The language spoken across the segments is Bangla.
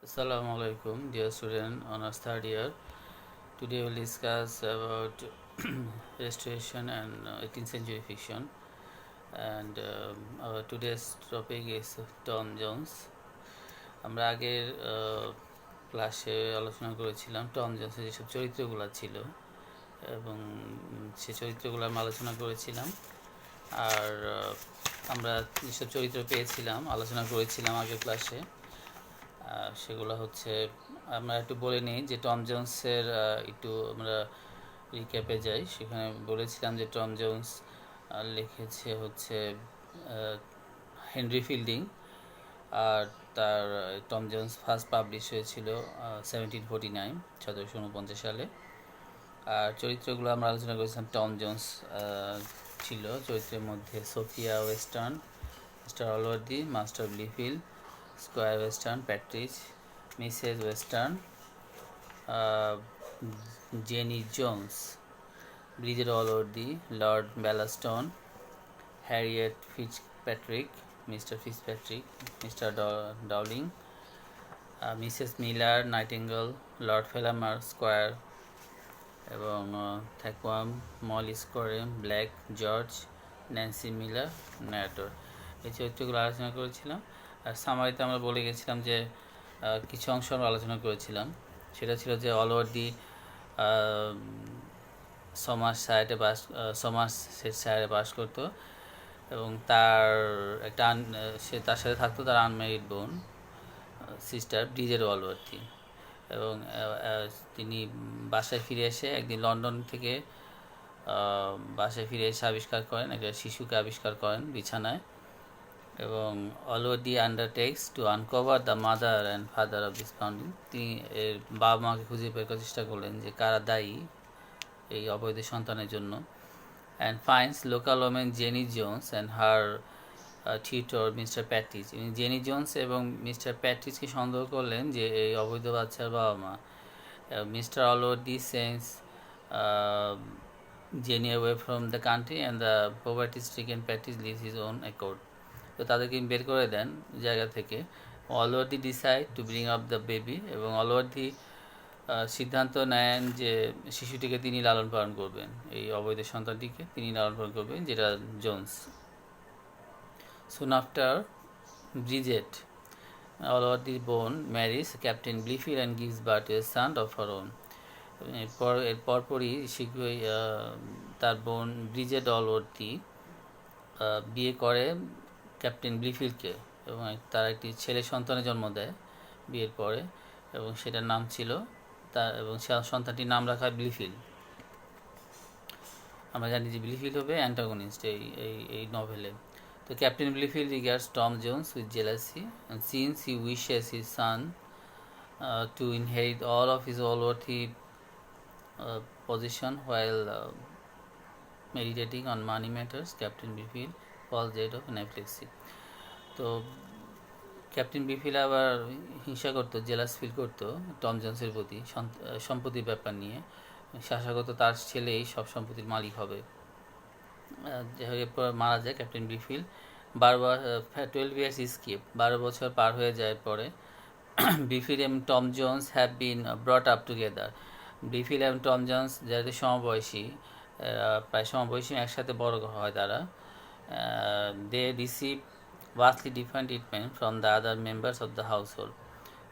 Assalamu alaikum, dear student, honors third year. Today we'll discuss about restoration and 18th century fiction. And our today's topic is Tom Jones. আমরা আগের ক্লাসে আলোচনা করেছিলাম টম জোন্সের যেসব চরিত্রগুলো ছিল এবং সে চরিত্রগুলো আমরা আলোচনা করেছিলাম। আর আমরা যেসব চরিত্র পেয়েছিলাম আলোচনা করেছিলাম আগের ক্লাসে, সেগুলো হচ্ছে আমরা একটু বলে নিই যে টম জোন্সের একটু আমরা রিক্যাপে যাই। সেখানে বলেছিলাম যে টম জোন্স লিখেছে হচ্ছে হেনরি ফিল্ডিং, আর তার টম জোন্স ফার্স্ট পাবলিশ হয়েছিল 1749 সালে। আর চরিত্রগুলো আমরা আলোচনা করেছিলাম। টম জোন্স ছিল চরিত্রের মধ্যে Sophia Western, Mr Allworthy, Master Blifil, Squire Western, Partridge, Mrs Western, Jenny Jones, Bridget Allworthy, Lord Bellaston, Harriet Fitzpatrick, Mr Fitzpatrick, Mr Dowling, Mrs Miller, Nightingale, Lord Fellamar, Square এবং Thwackum, Molly Seagrim, Black, George, Nancy Miller, ন্যাটর। এই চরিত্রগুলো আলোচনা করেছিলাম। আর সামারিতে আমরা বলে গেছিলাম যে কিছু অংশ আমরা আলোচনা করেছিলাম। সেটা ছিল যে অলওয়ার্দি সমারসেটশায়ারে বাস করতো এবং তার একটা সে তার সাথে থাকতো তার আনম্যারিড বোন সিস্টার ব্রিজেট অলওয়ার্দি। এবং তিনি বাসায় ফিরে এসে একদিন লন্ডন থেকে বাসায় ফিরে এসে আবিষ্কার করেন, একটা শিশুকে আবিষ্কার করেন বিছানায়। এবং Allworthy undertakes to uncover the mother and father of this foundling. তিনি এর বাবা মাকে খুঁজে বের করার চেষ্টা করলেন যে কারা দায়ী এই অবৈধ সন্তানের জন্য। And finds local women Jenny Jones and her tutor Mr Partridge. Jenny Jones এবং মিস্টার প্যাট্রিচকে সন্দেহ করলেন যে এই অবৈধ বাচ্চার বাবা মা। Mr Allworthy sends Jenny away from the country and the poverty stricken Partridge leaves his own accord. তো তাদেরকে বের করে দেন জায়গা থেকে। Allworthy decide to bring up the baby, এবং অলওয়ার্দি সিদ্ধান্ত নেন যে শিশুটিকে তিনি লালন পালন করবেন, এই অবৈধ সন্তানটিকে তিনি লালন পালন করবেন, যেটা জোন্স। সুন আফটার ব্রিজেট অলওয়ার্দির বোন marriage Captain Blifil and gives birth to a son of her own. এর পরপরই শীঘ্রই তার বোন ব্রিজেট অলওয়ার্দি বিয়ে করে ক্যাপ্টেন ব্লিফিলকে এবং তার একটি ছেলে সন্তানের জন্ম দেয় বিয়ের পরে, এবং সেটার নাম ছিল তার, এবং সন্তানটির নাম রাখা হয় ব্লিফিল। আমরা জানি যে ব্লিফিল হবে অ্যান্টাগনিস্ট এই নভেলে। তো Captain Blifil regards Tom Jones with jealousy, and since he wishes his son to inherit all of his allworthy position while meditating on money matters, Captain Blifil falls dead of anaphylactic. তো ক্যাপ্টেন বিফিল আবার হিংসা করতো, জেলাস ফিল করতো টম জোন্সের প্রতি সম্পত্তির ব্যাপার নিয়ে। সে আশা করতো তার ছেলেই সব সম্পত্তির মালিক হবে। এরপর মারা যায় ক্যাপ্টেন বিফিল। 12 years স্কিপ, 12 বছর পার হয়ে যায় পরে। বিফিল এবং Tom Jones have been brought up together. Blifil এবং টম জোন্স যারা সমবয়সী, প্রায় সমবয়সী, একসাথে বড় হয় তারা। They receive vastly different treatment from the other members of the household.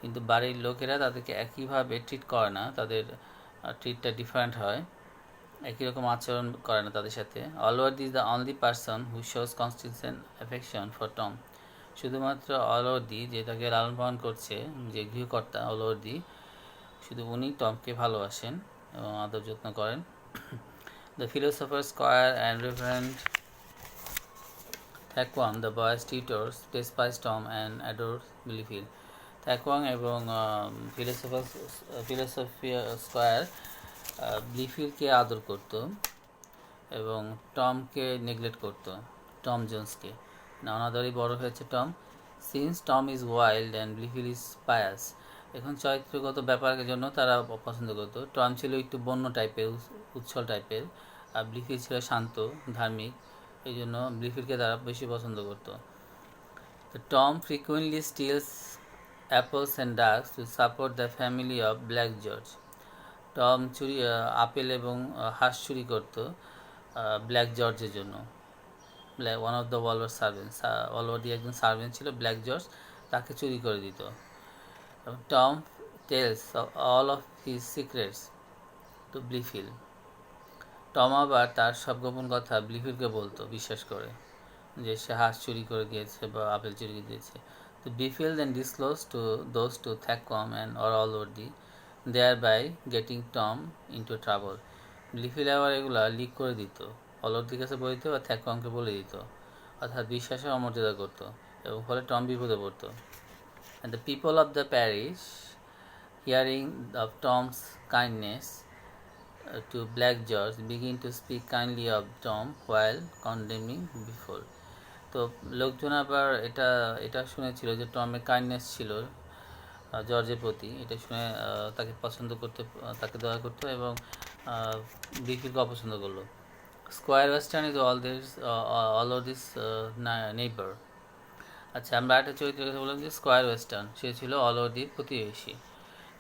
কিন্তু বাড়ির লোকেরা তাদেরকে একইভাবে ট্রিট করে না, তাদের ট্রিটটা ডিফারেন্ট হয়, একই রকম আচরণ করে না তাদের সাথে। Allworthy is the only person who shows constitution affection for Tom. শুধুমাত্র অলওয়ার্দি, যে তাকে লালন পালন করছে, যে গৃহকর্তা অলওয়ার্দি, শুধু উনি টমকে ভালোবাসেন এবং আদর যত্ন করেন। The philosopher Square and Reverend Thwackum, the boys tutors, despise Tom and adore Blifil. Thwackum এবং ফিলোসফিয়া স্কয়ার ব্লিফিলকে আদর করত এবং টমকে নেগলেক্ট করত, টম জোন্সকে। অনাদরই বড় হয়েছে Tom. Since Tom is wild and Blifil is pious. এখন চরিত্রগত ব্যাপারের জন্য তারা পছন্দ করতো। টম ছিল একটু বন্য টাইপের, উচ্ছল টাইপের, আর ব্লিফিল ছিল শান্ত, ধার্মিক, এই জন্য ব্লিফিলকে তারা বেশি পছন্দ করতো। তো Tom frequently stills apples and ducks to support the family of Black George. Tom apple এবং হাঁস চুরি করত ব্ল্যাক জর্জের জন্য। One of the Allworthy servants, Allworthy একজন সার্ভেন্ট ছিল ব্ল্যাক জর্জ, তাকে চুরি করে দিত। Tom tells all of his secrets to Blifil. Tom আবার তার সব গোপন কথা ব্লিফিলকে বলতো, বিশ্বাস করে যে সে হাঁস চুরি করে দিয়েছে বা আপেল চুরি করে দিয়েছে। তো Blifil then disclose to those to Thwackum and or Allworthy, thereby getting Tom into trouble. Blifil আবার এগুলা লিক করে দিত, অলওয়ার্ডির কাছে বলে দিত বা থ্যাককমকে বলে দিত, অর্থাৎ বিশ্বাসের অমর্যাদা করতো এবং ফলে টম বিপদে পড়তো। And the people of the parish, hearing of Tom's kindness to Black George, begin to speak kindly of Tom while condemning Blifil. তো লোকজন আবার এটা শুনেছিল যে টমের কাইন্ডনেস ছিল জর্জের প্রতি, এটা শুনে তাকে পছন্দ করতে, তাকে দয়া করতো এবং ব্লিফিলকে অপছন্দ করলো। Square western is all of this neighbour. আচ্ছা, আমরা একটা চরিত্রের কথা বললাম যে স্কোয়ার ওয়েস্টার্ন, সে ছিল অলওয়ার্ডির প্রতিবেশী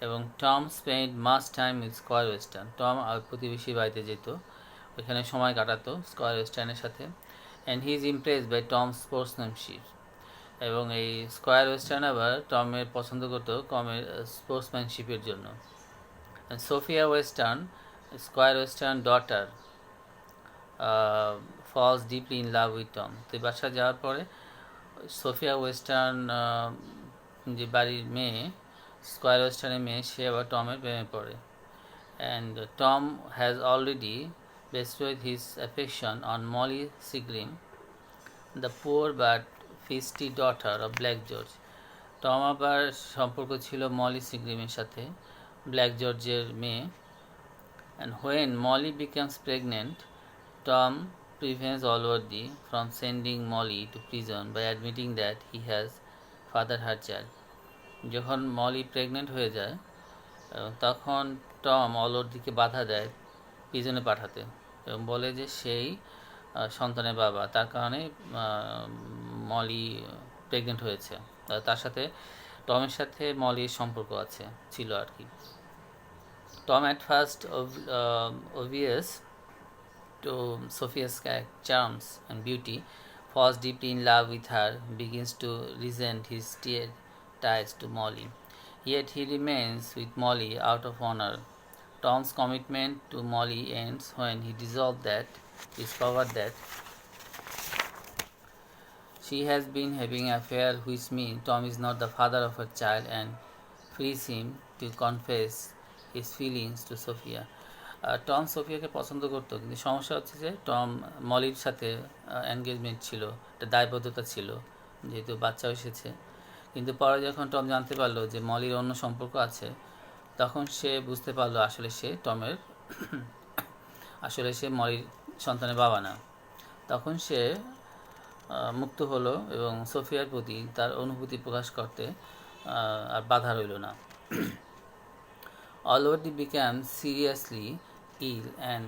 এবং Tom spend much time with Squire Western. Tom আর প্রতিবেশী বাড়িতে যেত, ওইখানে সময় কাটাতো স্কোয়ার ওয়েস্টার্নের সাথে। And he is impressed by Tom sportsmanship, এবং এই স্কোয়ার ওয়েস্টার্ন আবার টমের পছন্দ করতো কমের স্পোর্টসম্যানশিপের জন্য। Sophia Western, squire Western daughter, falls deeply in love with Tom. তো বাসায় যাওয়ার পরে সোফিয়া ওয়েস্টার্ন যে বাড়ির মেয়ে, স্কোয়ার ওয়েস্টার্নের মেয়ে, সে আবার টমের প্রেমে পড়ে। And Tom has already bestowed his affection on Molly Seagrim, the poor but feisty daughter of Black George. Tom আবার সম্পর্ক ছিল মলি সিগ্রিমের সাথে, ব্ল্যাক জর্জের মেয়ে। And when Molly becomes pregnant, Tom prevents Allworthy from sending Molly to prison by admitting that he has fathered her child. যখন মলি প্রেগনেন্ট হয়ে যায় তখন টম অলওয়ার্দিকে বাধা দেয় প্রিজনে পাঠাতে এবং বলে যে সেই সন্তানের বাবা, তার কারণে মলি প্রেগনেন্ট হয়েছে, তার সাথে টমের সাথে মলির সম্পর্ক ছিল আর কি। Tom at first obvious to Sophia's charms and beauty, falls deeply in love with her, begins to resent his ties to Molly. Yet he remains with Molly out of honor. Tom's commitment to Molly ends when he discovered that she has been having an affair, which means Tom is not the father of her child, and frees him to confess his feelings to Sophia. Tom সোফিয়াকে পছন্দ করতো, কিন্তু সমস্যা হচ্ছে যে টম মলির সাথে এনগেজমেন্ট ছিল, একটা দায়বদ্ধতা ছিল যেহেতু বাচ্চা এসেছে। কিন্তু পরে যখন টম জানতে পারলো যে মলির অন্য সম্পর্ক আছে, তখন সে বুঝতে পারলো আসলে সে মলির সন্তানের বাবা না। তখন সে মুক্ত হলো এবং সোফিয়ার প্রতি তার অনুভূতি প্রকাশ করতে আর বাধা রইল না। Allworthy became seriously ill and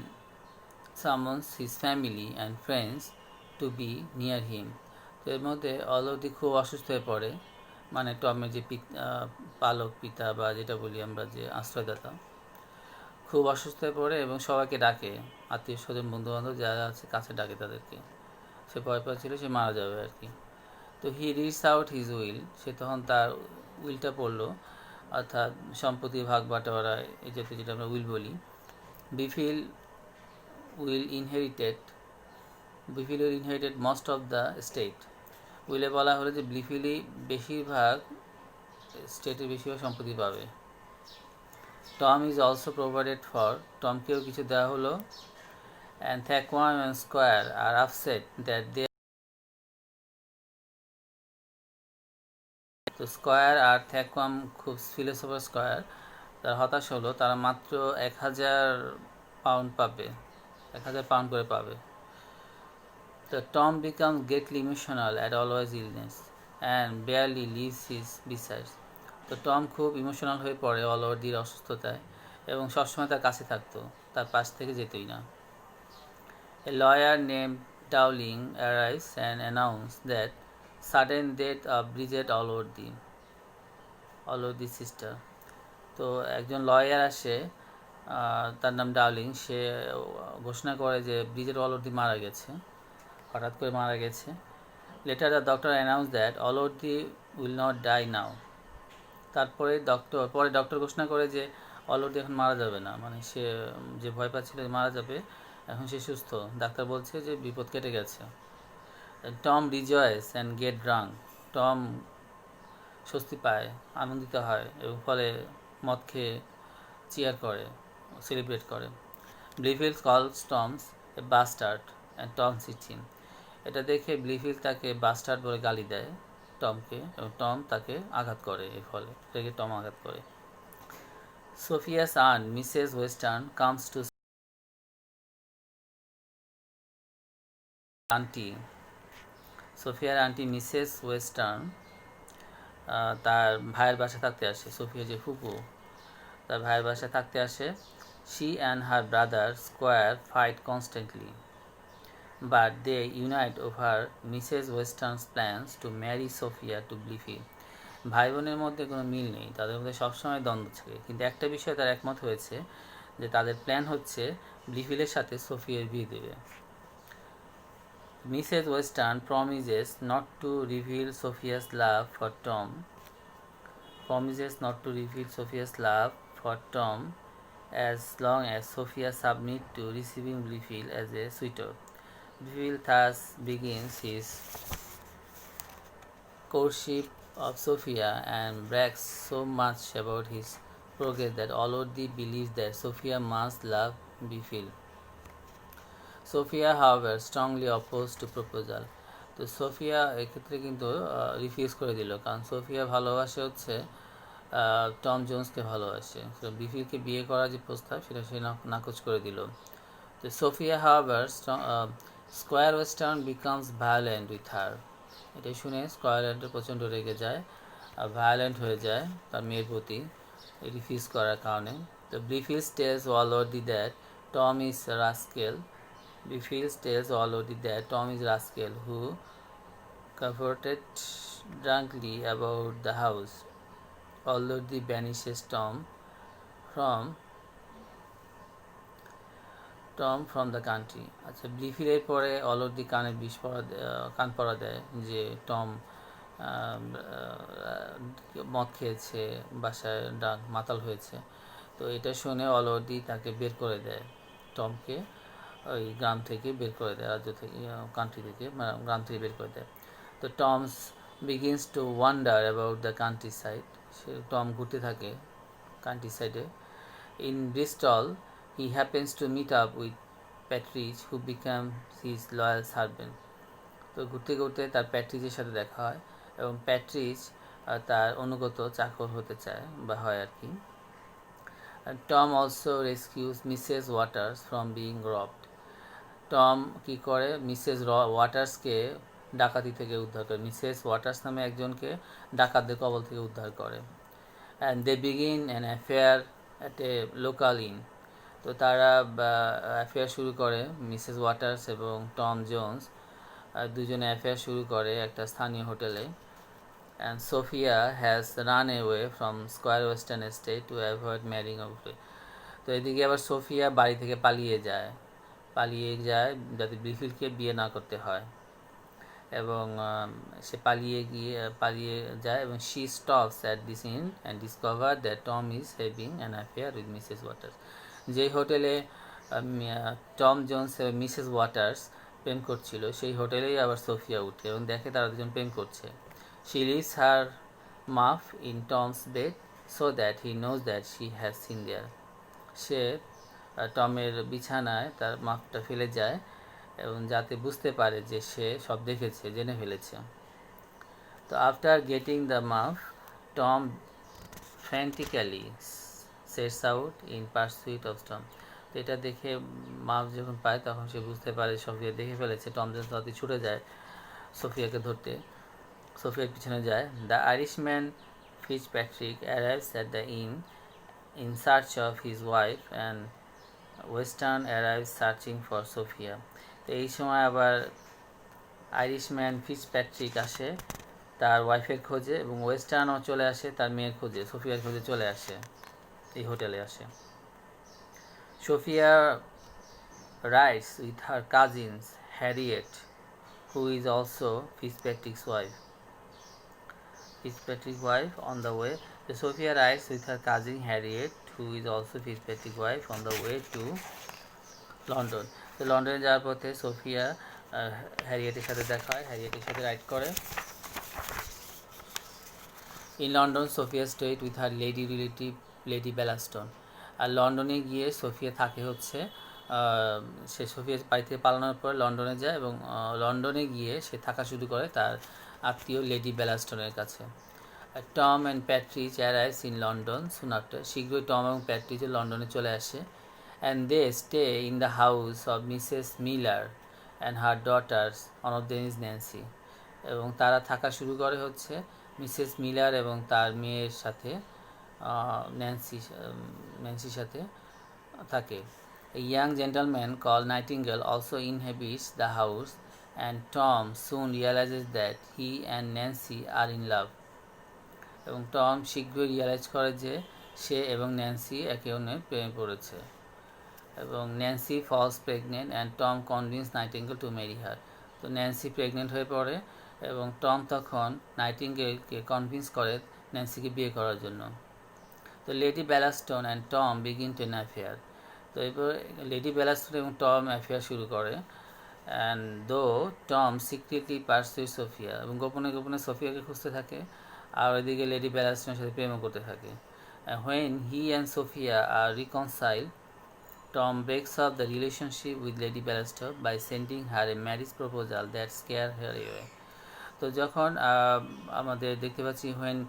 summons his family and friends to be near him. তো এর মধ্যে অলওয়ার্দি খুব অসুস্থ হয়ে পড়ে, মানে টমের যে পালক পিতা বা যেটা বলি আমরা যে আশ্রয়দাতা, খুব অসুস্থ হয়ে পড়ে এবং সবাইকে ডাকে, আত্মীয় স্বজন বন্ধুবান্ধব যারা আছে কাছে ডাকে তাদেরকে। সে ভয় পাচ্ছিল সে মারা যাবে আর কি। তো he reads out his will, সে তখন তার উইলটা পড়লো, অর্থাৎ সম্পত্তি ভাগ বাটোয়ারা এই জাতীয় যেটা আমরা উইল বলি। Blifil inherited most of the state. উইলে বলা হলো যে ব্লিফিলই বেশিরভাগ সম্পত্তি পাবে। Tom is also provided for, টমকেও কিছু দেওয়া হলো। And Thwackum and Square are upset that they, তো স্কোয়ার আর থ্যাকওয়াম, খুব ফিলোসফার স্কোয়ার, তারা হতাশ হলো, তারা মাত্র 1000 পাউন্ড পাবে, 1000 পাউন্ড করে পাবে। তো Tom becomes greatly emotional at Allworthy's illness and barely leaves his beside. তো টম খুব ইমোশনাল হয়ে পড়ে অলওয়ার্দির অসুস্থতায় এবং সবসময় তার কাছে থাকতো, তার পাশ থেকে যেতই না। A lawyer named Dowling arrives and announces that sudden death of Bridget Allworthy. Allworthy sister. তো একজন লয়ার আসে, তার নাম ডার্লিং। সে ঘোষণা করে যে ব্রিজের অলৌদি মারা গেছে, হঠাৎ করে মারা গেছে। Later the doctor announce that Allworthy will not die now. পরে ডক্টর ঘোষণা করে যে অলৌদি এখন মারা যাবে না, মানে সে যে ভয় পাচ্ছিল মারা যাবে, এখন সে সুস্থ। ডাক্তার বলছে যে বিপদ কেটে গেছে। Tom rejoice and get drunk. Tom স্বস্তি পায়, আনন্দিত হয় এবং ফলে মদ খেয়ে চিয়ার করে, সেলিব্রেট করে। Blifil calls Tom's a bastard and Tom hits him. এটা দেখে ব্লিফিল্ড তাকে বাস্টার্ড বলে গালি দেয় টমকে, এবং টম তাকে আঘাত করে। এর ফলে রেগে টম আঘাত করে। Sophia's aunt Mrs Western comes to aunty. সোফিয়ার আন্টি মিসেস ওয়েস্টার্ন তার ভাইয়ের বাসায় থাকতে আসে। সোফিয়া যে ফুপু, তার ভাইয়ের বাসায় থাকতে আসে। She and her brother Squire fight constantly, but they unite over Mrs Western's plans to marry Sophia to Blifil. ভাই বোনের মধ্যে কোনো মিল নেই, তাদের মধ্যে সবসময় দ্বন্দ্ব থাকে, কিন্তু একটা বিষয়ে তারা একমত হয়েছে যে তাদের প্ল্যান হচ্ছে ব্লিফিলের সাথে সোফিয়ার বিয়ে দেবে। Mrs western promises not to reveal Sophia's love for Tom as long as Sophia submits to receiving Blifil as a suitor. Blifil thus begins his courtship of Sophia and brags so much about his progress that Allworthy believes that Sophia must love Blifil. Sophia however strongly oppose to proposal. তো সোফিয়া এক্ষেত্রে কিন্তু রিফিউজ করে দিল, কারণ সোফিয়া ভালোবাসে হচ্ছে টম জোন্সকে ভালোবাসে। তো ব্লিফিলকে বিয়ে করার যে প্রস্তাব সেটা সে নাকচ করে দিল। তো সোফিয়া হাওয়ার square western becomes violent with her. এটা শুনে স্কোয়ার ওয়েস্টার্ন প্রচণ্ড রেগে যায় আর ভায়োলেন্ট হয়ে যায় তার মেয়ের প্রতি রিফিউজ করার কারণে। তো Blifil tells Allworthy that Tom is rascal Blifil tells Allworthy that Tom is rascal who cavorted drunkenly about the house. Allworthy banishes Tom from the country. আচ্ছা, ব্লিফিলের পরে অলওয়ার্দি কান পড়া দেয় যে টম মদ খেয়েছে, বাসায় মাতাল হয়েছে। তো এটা শুনে অলওয়ার্দি তাকে বের করে দেয়, টমকে ওই গ্রাম থেকে বের করে দেয়, রাজ্য থেকে, কান্ট্রি থেকে, গ্রাম থেকে বের করে দেয়। তো Toms begins to wander about the countryside. সে টম ঘুরতে থাকে কান্ট্রি সাইডে। In Bristol he happens to meet up with Partridge who become his loyal servant. তো ঘুরতে ঘুরতে তার প্যাট্রিজের সাথে দেখা হয় এবং প্যাট্রিজ তার অনুগত চাকর হতে চায় বা হয় আর কি। Tom also rescues Mrs Waters from being robbed. Tom কী করে, মিসেস ওয়াটার্সকে ডাকাতি থেকে উদ্ধার করে। মিসেস ওয়াটার্স নামে একজনকে ডাকাতদের কবল থেকে উদ্ধার করে। And they begin an affair at a local inn. তো তারা অ্যাফেয়ার শুরু করে, মিসেস ওয়াটার্স এবং টম জোন্স দুজনে অ্যাফেয়ার শুরু করে একটা স্থানীয় হোটেলে। And Sophia has run away from squire Western estate to avoid marrying off. তো এদিকে আবার সোফিয়া বাড়ি থেকে পালিয়ে যায় যাতে ব্লিফিলকে বিয়ে না করতে হয়, এবং সে পালিয়ে যায় এবং she stops at this in and discover that Tom is having an affair with Mrs waters. যেই হোটেলে টম জোন্স এবং মিসেস ওয়াটার্স প্রেম করছিল সেই হোটেলেই আবার সোফিয়া উঠে এবং দেখে তারা দুজন প্রেম করছে। She leaves her muff in Tom's bed so that he knows that she has seen there. সে টমের বিছানায় তার মাফটা ফেলে যায় এবং যাতে বুঝতে পারে যে সে সব দেখেছে, জেনে ফেলেছে। তো after getting the muff Tom frantically sets out in pursuit of Tom. তো এটা দেখে মাফ যখন পায় তখন সে বুঝতে পারে সোফিয়া দেখে ফেলেছে। টম যখন তাতে ছুটে যায় সোফিয়াকে ধরতে, সোফিয়ার পিছনে যায়। The Irishman Fitzpatrick arrives at the inn search of his wife and Western arrives searching for Sophia. তো এই সময় আবার আইরিশম্যান ফিটজপ্যাট্রিক আসে তার ওয়াইফের খোঁজে, এবং ওয়েস্টার্নও চলে আসে তার মেয়ের খোঁজে, সোফিয়ার খোঁজে চলে আসে, এই হোটেলে আসে। Sophia rides with her cousins Harriet, who is also Fitzpatrick's wife. On the way. So Sophia rides with her cousin Harriet, who is also Fitzpatrick's wife, on the way to London. তো লন্ডনে যাওয়ার পথে সোফিয়া হ্যারিয়েটের সাথে দেখা হয়, হ্যারিয়েটের সাথে রাইড করে। In London Sophia stayed with her lady relative Lady Bellaston. আর লন্ডনে গিয়ে সোফিয়া থাকে হচ্ছে, সে সোফিয়া বাড়ি থেকে পালানোর পর লন্ডনে যায়, এবং লন্ডনে গিয়ে সে থাকা শুরু করে তার আত্মীয় লেডি বেলাস্টনের কাছে। Tom and Partridge arrives in London soon after. শীঘ্রই টম এবং প্যাট্রিচও লন্ডনে চলে আসে। And they stay in the house of Mrs Miller and her daughters, one of them is Nancy. এবং তারা থাকা শুরু করে হচ্ছে মিসেস মিলার এবং তার মেয়ের সাথে, ন্যান্সির সাথে থাকে। A young gentleman called Nightingale also inhabits the house, and Tom soon realizes that he and Nancy are in love. এবং টম শীঘ্রই রিয়ালাইজ করে যে সে এবং ন্যান্সি একে অন্যের প্রেমে পড়েছে। এবং Nancy falls pregnant and Tom convince Nightingale to marry her. তো ন্যান্সি প্রেগনেন্ট হয়ে পড়ে, এবং টম তখন নাইটিঙ্গেলকে কনভিন্স করে ন্যান্সিকে বিয়ে করার জন্য। তো Lady Bellaston and Tom begin to an affair. তো এরপর লেডি বেলাস্টন এবং টম অ্যাফেয়ার শুরু করে। অ্যান্ড দো টম সিক্রেটলি পারসুই সোফিয়া, এবং গোপনে গোপনে সোফিয়াকে খুঁজতে থাকে, আর ওইদিকে লেডি বেলাস্টনের সাথে প্রেমও করতে থাকে। When he and Sophia are reconcile, Tom breaks up the relationship with Lady Ballaston by sending her a marriage proposal that scare her away. তো যখন আমাদের দেখতে পাচ্ছি when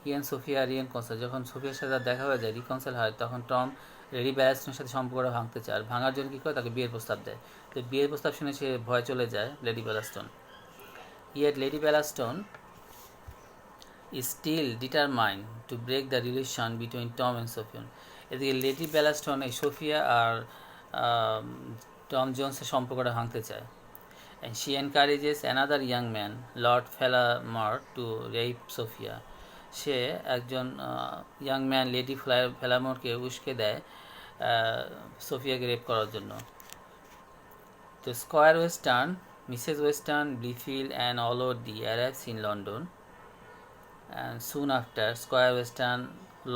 he and Sophia reconcile, যখন সোফিয়ার সাথে দেখা হয়ে যায়, রিকনসাইল হয়, তখন টম লেডি ব্যালাস্টনের সাথে সম্পর্কটা ভাঙতে চায়, আর ভাঙার জন্য কী করে, তাকে বিয়ের প্রস্তাব দেয়। তো বিয়ের প্রস্তাব শুনে সে ভয় চলে যায় lady ব্যালাস্টন। Yet Lady Ballaston is still determined to break the relation between Tom and Sophia. এদিকে লেডি ব্যালাস্টন এই সোফিয়া আর টম জোন্সের সম্পর্কটা ভাঙতে চায়। And she encourages another young man, Lord Falmar, to rape Sophia. সে একজন ইয়াং ম্যান লেডি ফেলামোরকে উস্কে দেয় সোফিয়াকে রেপ করার জন্য। তো Squire Western, Mrs Western, Blifil and Allworthy arrives in London, and soon after Squire Western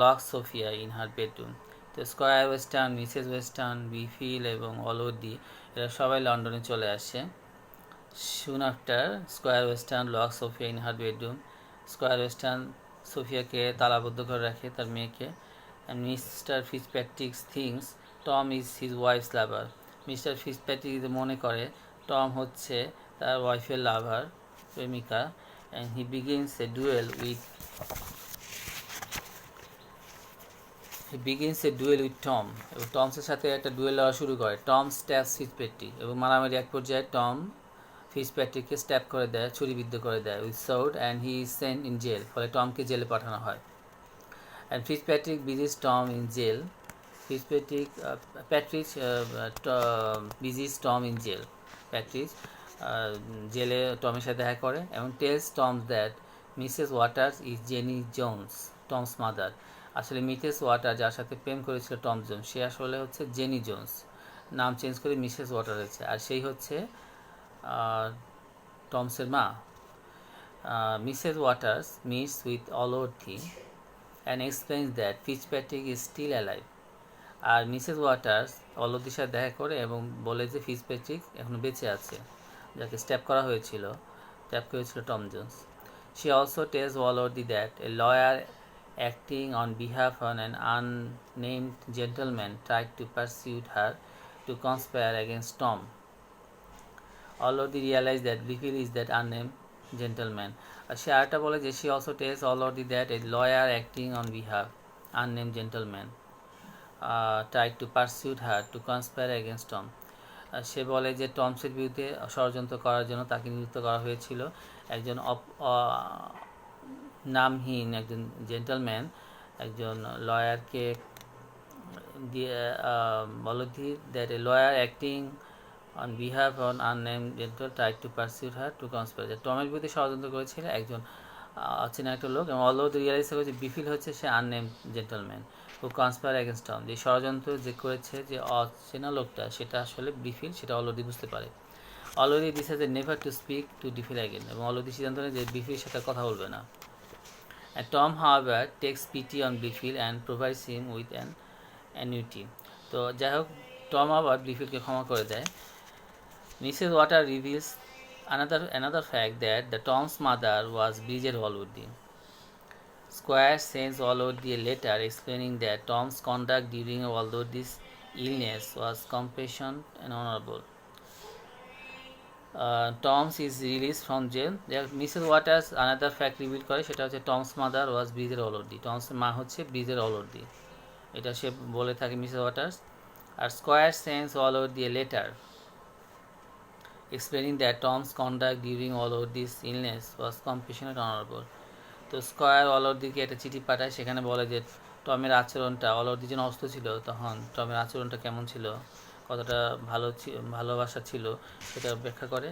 locks Sophia in her bedroom. তো স্কয়ার ওয়েস্টার্ন, মিসেস ওয়েস্টার্ন, ব্লিফিল্ড এবং অলওয়ার্দি এরা সবাই লন্ডনে চলে আসে। Soon after Squire Western locks Sophia in her bedroom. Squire Western সোফিয়াকে তালাবদ্ধ করে রাখে, তার মেয়েকে। And Mr. Fitzpatrick thinks Tom is his wife's lover. Mister Fitzpatrick মনে করে টম হচ্ছে তার ওয়াইফের লাভার, প্রেমিকা। And he begins a duel with Tom, এবং টমসের সাথে একটা ডুয়েল লড়া শুরু করে। টম স্ট্যাবস ফিটজপ্যাট্রিক, এবং মারামারি এক পর্যায়ে টম ফিটজপ্যাট্রিককে স্ট্যাব করে দেয়, ছুরিবিদ্ধ করে দেয় with sword, and he is sent in jail. ফলে টমকে জেলে পাঠানো হয়। অ্যান্ড ফিটজপ্যাট্রিক বিজিস টম ইন জেল। প্যাট্রিচ বিজিস টম ইন জেল। প্যাট্রিচ জেলে টমের সাথে দেখা করে, এবং tells Tom that Mrs Waters is Jenny Jones, Tom's mother. আসলে মিসেস ওয়াটার যার সাথে প্রেম করেছিল টম জোন্স, সে আসলে হচ্ছে জেনি জোন্স, নাম চেঞ্জ করে মিসেস ওয়াটার হয়েছে, আর সেই হচ্ছে টমসের মা। Mrs Waters meets with Allworthy and explains that Fitzpatrick is still alive. আর মিসেস ওয়াটার্স অলওয়ার্দির সাথে দেখা করে এবং বলে যে ফিটজপ্যাট্রিক এখনও বেঁচে আছে, যাকে স্ট্যাপ করেছিল Tom Jones. She also tells Allworthy that a lawyer acting on behalf of an unnamed gentleman tried to pursue her to conspire against Tom. Allworthy realized that Blifil is that unnamed gentleman. সে আরেকটা বলে যে she also tells Allworthy that a lawyer acting on behalf unnamed gentleman tried to pursue her to conspire against Tom. সে বলে যে টমসের বিরুদ্ধে ষড়যন্ত্র করার জন্য তাকে নিযুক্ত করা হয়েছিল একজন নামহীন একজন জেন্টলম্যান, একজন লয়ারকে দিয়ে বলতি that a lawyer acting on behalf on unnamed gentle tried to pursue her to conspire. টমের বিরুদ্ধে ষড়যন্ত্র করেছিল একজন অচেনা একটা লোক, এবং অলও রিয়ালাইজ করে যে বিফিল হচ্ছে সে আননেম জেন্টলম্যান হু কনস্পায়ার এগেনস্ট টম, যে ষড়যন্ত্র যে করেছে যে অচেনা লোকটা সেটা আসলে বিফিল, সেটা অলরেডি বুঝতে পারে। Already this has a never to speak to ডিফিল again, এবং অলরেডি সিদ্ধান্ত নেয় যে বিফিল সাথে কথা বলবে না। And Tom, however, takes pity on Biffil and provides him with an annuity. তো যাই হোক, টম আবার বিফিলকে ক্ষমা করে দেয়। Mrs water reveals another fact that the Tom's mother was Bridget Allworthy. Squire sends Allworthy a letter explaining that Tom's conduct during Allworthy's illness was compassionate and honorable. Toms is release from jail. Mrs Waters another fact reveal করে, সেটা হচ্ছে টমস মাদার ওয়াজ ব্রিজের অলর্দি, টমসের মা হচ্ছে ব্রিজের অলর্দি, এটা সে বলে থাকে মিসেস ওয়াটার্স। আর Squire sends Allworthy a letter explaining that Tom's conduct during Allworthy's illness was compassionate honourable. তো স্কোয়ার অলর্দিকে একটা চিঠি পাঠায়, সেখানে বলে যে টমের আচরণটা, অলর্দি যেন অসুস্থ ছিল তখন টমের আচরণটা কেমন ছিল, কতটা ভালোবাসা ছিল সেটা ব্যাখ্যা করে।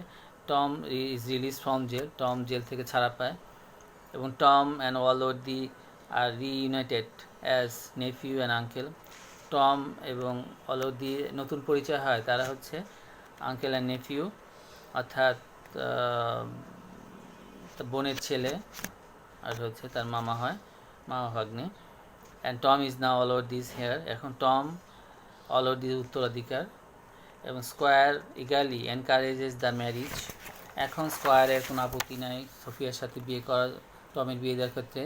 Tom is release from jail, Tom jail থেকে ছাড়া পায়, এবং Tom and Allworthy are reunited as nephew and uncle. Tom এবং অলওয়ার্দি নতুন পরিচয় হয়, তারা হচ্ছে আঙ্কেল অ্যান্ড নেফিউ, অর্থাৎ বোনের ছেলে আর হচ্ছে তার মামা হয়, মামা ভাগ্নে। And Tom is now Allworthy's heir, এখন টম অলওয়ার্দির উত্তরাধিকার। এবং Squire eagerly encourages the marriage, এখন স্কোয়ারের কোনো আপত্তি নাই সোফিয়ার সাথে বিয়ে করার, টমের বিয়ে দেওয়ার ক্ষেত্রে।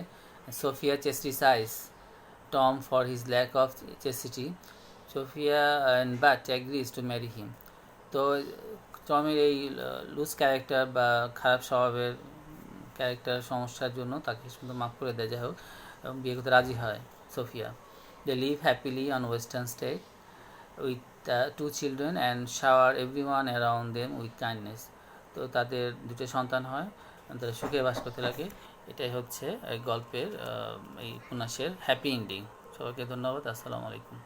Sophia chastise Tom for his lack of chastity, Sophia but agrees to marry him. তো টমের এই লুজ ক্যারেক্টার বা খারাপ স্বভাবের ক্যারেক্টার সমস্যার জন্য তাকে সুন্দর মাফ করে দেয়, যাই হোক, এবং বিয়ে করতে রাজি হয় Sophia. They live happily on Western state with two children and shower everyone around them with kindness. তো তাদের দুটো সন্তান হয়, তারা সুখে বাস করতে লাগে। এটাই হচ্ছে এই গল্পের, এই উপন্যাসের হ্যাপি এন্ডিং। সবাইকে ধন্যবাদ। আসসালামু আলাইকুম।